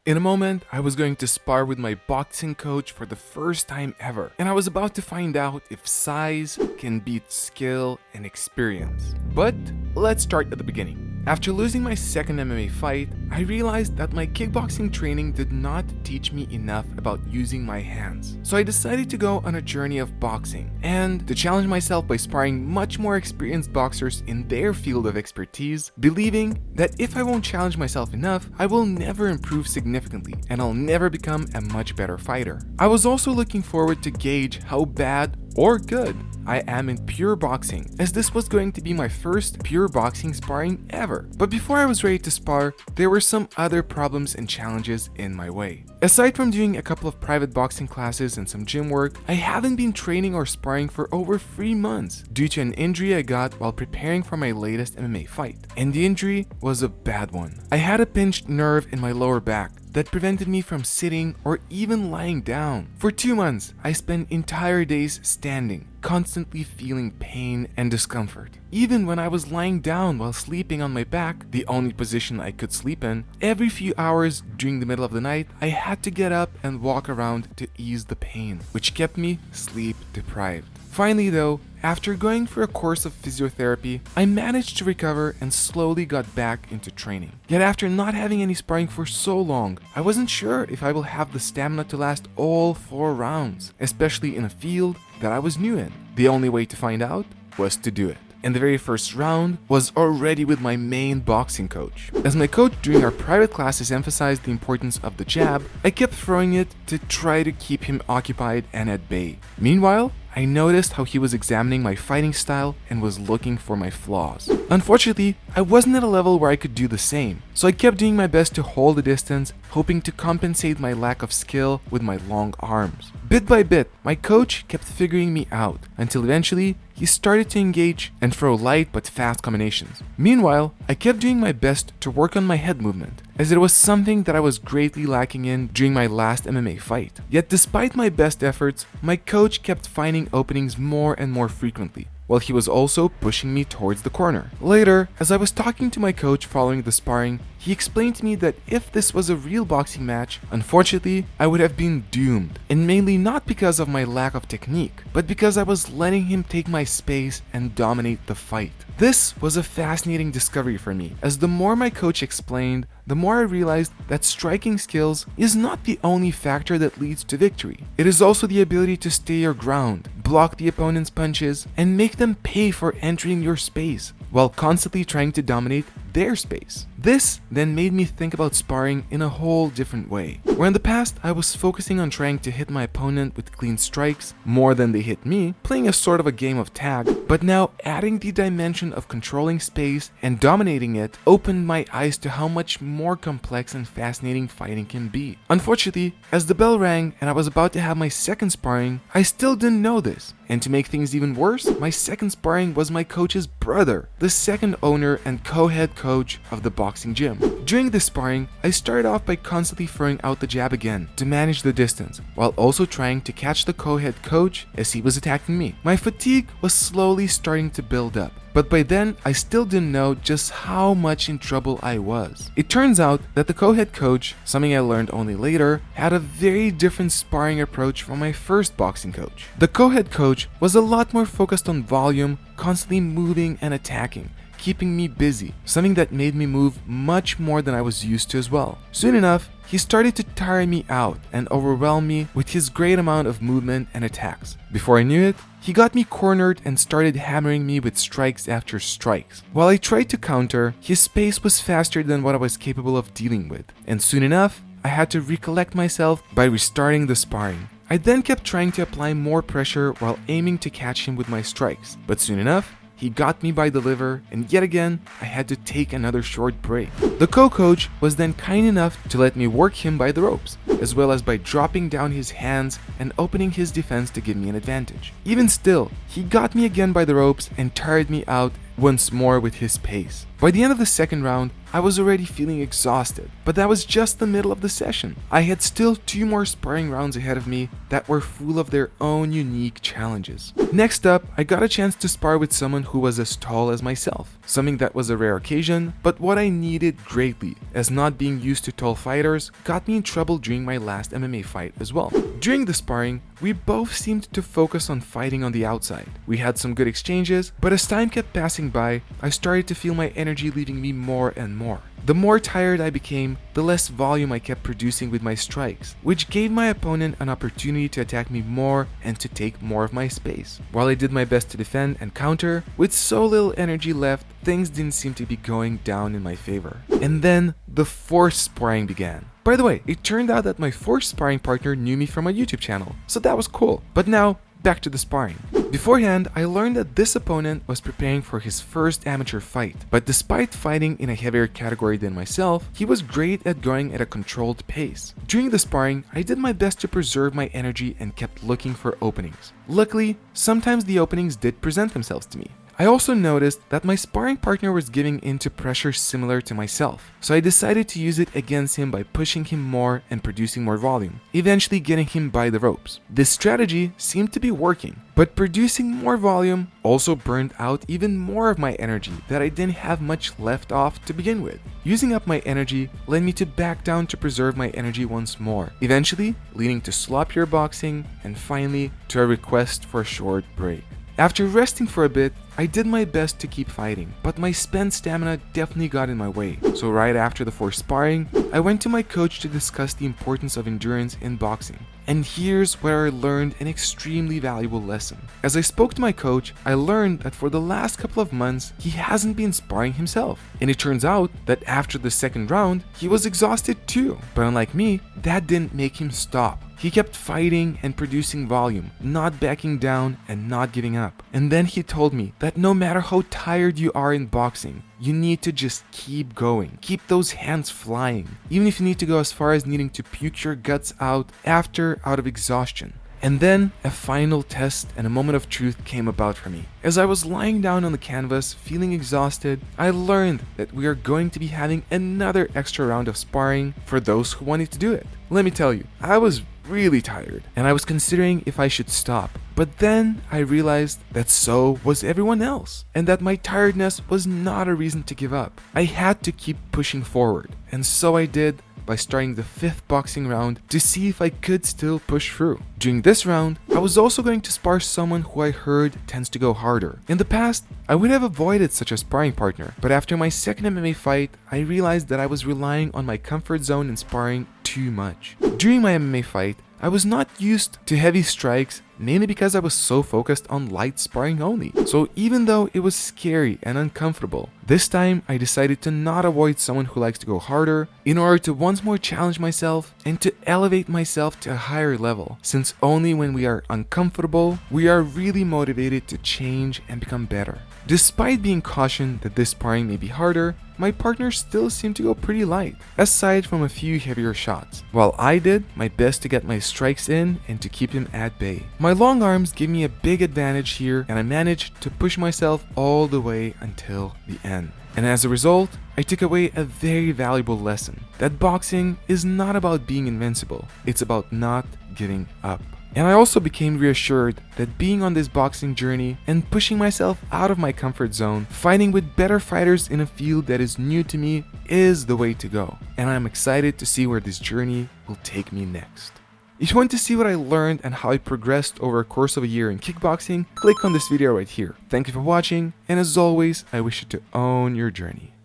In a moment, I was going to spar with my boxing coach for the first time ever, and I was about to find out if size can beat skill and experience. But let's start at the beginning. After losing my second MMA fight, I realized that my kickboxing training did not teach me enough about using my hands. So I decided to go on a journey of boxing and to challenge myself by sparring much more experienced boxers in their field of expertise, believing that if I won't challenge myself enough, I will never improve significantly and I'll never become a much better fighter. I was also looking forward to gauge how bad or good I am in pure boxing, as this was going to be my first pure boxing sparring ever. But before I was ready to spar, there were some other problems and challenges in my way. Aside from doing a couple of private boxing classes and some gym work, I haven't been training or sparring for over 3 months due to an injury I got while preparing for my latest MMA fight. And the injury was a bad one. I had a pinched nerve in my lower back that prevented me from sitting or even lying down. For 2 months, I spent entire days standing, constantly feeling pain and discomfort. Even when I was lying down while sleeping on my back, the only position I could sleep in, every few hours during the middle of the night, I had to get up and walk around to ease the pain, which kept me sleep deprived. Finally though, after going for a course of physiotherapy, I managed to recover and slowly got back into training. Yet after not having any sparring for so long, I wasn't sure if I will have the stamina to last all 4 rounds, especially in a field that I was new in. The only way to find out was to do it. And the very first round was already with my main boxing coach. As my coach during our private classes emphasized the importance of the jab, I kept throwing it to try to keep him occupied and at bay. Meanwhile, I noticed how he was examining my fighting style and was looking for my flaws. Unfortunately, I wasn't at a level where I could do the same, so I kept doing my best to hold the distance, hoping to compensate my lack of skill with my long arms. Bit by bit, my coach kept figuring me out, until eventually, he started to engage and throw light but fast combinations. Meanwhile, I kept doing my best to work on my head movement, as it was something that I was greatly lacking in during my last MMA fight. Yet despite my best efforts, my coach kept finding openings more and more frequently, while he was also pushing me towards the corner. Later, as I was talking to my coach following the sparring, he explained to me that if this was a real boxing match, unfortunately, I would have been doomed, and mainly not because of my lack of technique, but because I was letting him take my space and dominate the fight. This was a fascinating discovery for me, as the more my coach explained, the more I realized that striking skills is not the only factor that leads to victory. It is also the ability to stay your ground, block the opponent's punches, and make them pay for entering your space, while constantly trying to dominate their space. This then made me think about sparring in a whole different way. Where in the past, I was focusing on trying to hit my opponent with clean strikes more than they hit me, playing a sort of a game of tag, but now adding the dimension of controlling space and dominating it opened my eyes to how much more complex and fascinating fighting can be. Unfortunately, as the bell rang and I was about to have my second sparring, I still didn't know this. And to make things even worse, my second sparring was my coach's brother, the second owner and co-head coach of the boxing gym. During this sparring, I started off by constantly throwing out the jab again to manage the distance, while also trying to catch the co-head coach as he was attacking me. My fatigue was slowly starting to build up, but by then, I still didn't know just how much in trouble I was. It turns out that the co-head coach, something I learned only later, had a very different sparring approach from my first boxing coach. The co-head coach was a lot more focused on volume, constantly moving and attacking, keeping me busy, something that made me move much more than I was used to as well. Soon enough, he started to tire me out and overwhelm me with his great amount of movement and attacks. Before I knew it, he got me cornered and started hammering me with strikes after strikes. While I tried to counter, his pace was faster than what I was capable of dealing with, and soon enough, I had to recollect myself by restarting the sparring. I then kept trying to apply more pressure while aiming to catch him with my strikes, but soon enough, he got me by the liver, and yet again, I had to take another short break. The co-coach was then kind enough to let me work him by the ropes, as well as by dropping down his hands and opening his defense to give me an advantage. Even still, he got me again by the ropes and tired me out once more with his pace. By the end of the second round, I was already feeling exhausted, but that was just the middle of the session. I had still 2 more sparring rounds ahead of me that were full of their own unique challenges. Next up, I got a chance to spar with someone who was as tall as myself, something that was a rare occasion, but what I needed greatly, as not being used to tall fighters got me in trouble during my last MMA fight as well. During the sparring, we both seemed to focus on fighting on the outside. We had some good exchanges, but as time kept passing by, I started to feel my energy leaving me more and more. The more tired I became, the less volume I kept producing with my strikes, which gave my opponent an opportunity to attack me more and to take more of my space. While I did my best to defend and counter, with so little energy left, things didn't seem to be going down in my favor. And then the forced sparring began. By the way, it turned out that my forced sparring partner knew me from my YouTube channel, so that was cool. But now, back to the sparring. Beforehand, I learned that this opponent was preparing for his first amateur fight, but despite fighting in a heavier category than myself, he was great at going at a controlled pace. During the sparring, I did my best to preserve my energy and kept looking for openings. Luckily, sometimes the openings did present themselves to me. I also noticed that my sparring partner was giving into pressure similar to myself, so I decided to use it against him by pushing him more and producing more volume, eventually getting him by the ropes. This strategy seemed to be working, but producing more volume also burned out even more of my energy that I didn't have much left off to begin with. Using up my energy led me to back down to preserve my energy once more, eventually leading to sloppier boxing and finally to a request for a short break. After resting for a bit, I did my best to keep fighting, but my spent stamina definitely got in my way. So right after the forced sparring, I went to my coach to discuss the importance of endurance in boxing. And here's where I learned an extremely valuable lesson. As I spoke to my coach, I learned that for the last couple of months, he hasn't been sparring himself. And it turns out that after the second round, he was exhausted too. But unlike me, that didn't make him stop. He kept fighting and producing volume, not backing down and not giving up. And then he told me that no matter how tired you are in boxing, you need to just keep going. Keep those hands flying, even if you need to go as far as needing to puke your guts out out of exhaustion. And then a final test and a moment of truth came about for me. As I was lying down on the canvas, feeling exhausted, I learned that we are going to be having another extra round of sparring for those who wanted to do it. Let me tell you, I was really tired and I was considering if I should stop. But then I realized that so was everyone else and that my tiredness was not a reason to give up. I had to keep pushing forward, and so I did by starting the 5th boxing round to see if I could still push through. During this round, I was also going to spar someone who I heard tends to go harder. In the past, I would have avoided such a sparring partner, but after my second MMA fight, I realized that I was relying on my comfort zone in sparring too much. During my MMA fight, I was not used to heavy strikes, mainly because I was so focused on light sparring only. So even though it was scary and uncomfortable, this time I decided to not avoid someone who likes to go harder in order to once more challenge myself and to elevate myself to a higher level, since only when we are uncomfortable, we are really motivated to change and become better. Despite being cautioned that this sparring may be harder, my partner still seemed to go pretty light, aside from a few heavier shots, while I did my best to get my strikes in and to keep him at bay. My long arms gave me a big advantage here, and I managed to push myself all the way until the end. And as a result, I took away a very valuable lesson, that boxing is not about being invincible, it's about not giving up. And I also became reassured that being on this boxing journey and pushing myself out of my comfort zone, fighting with better fighters in a field that is new to me, is the way to go. And I'm excited to see where this journey will take me next. If you want to see what I learned and how I progressed over a course of a year in kickboxing, click on this video right here. Thank you for watching, and as always, I wish you to own your journey.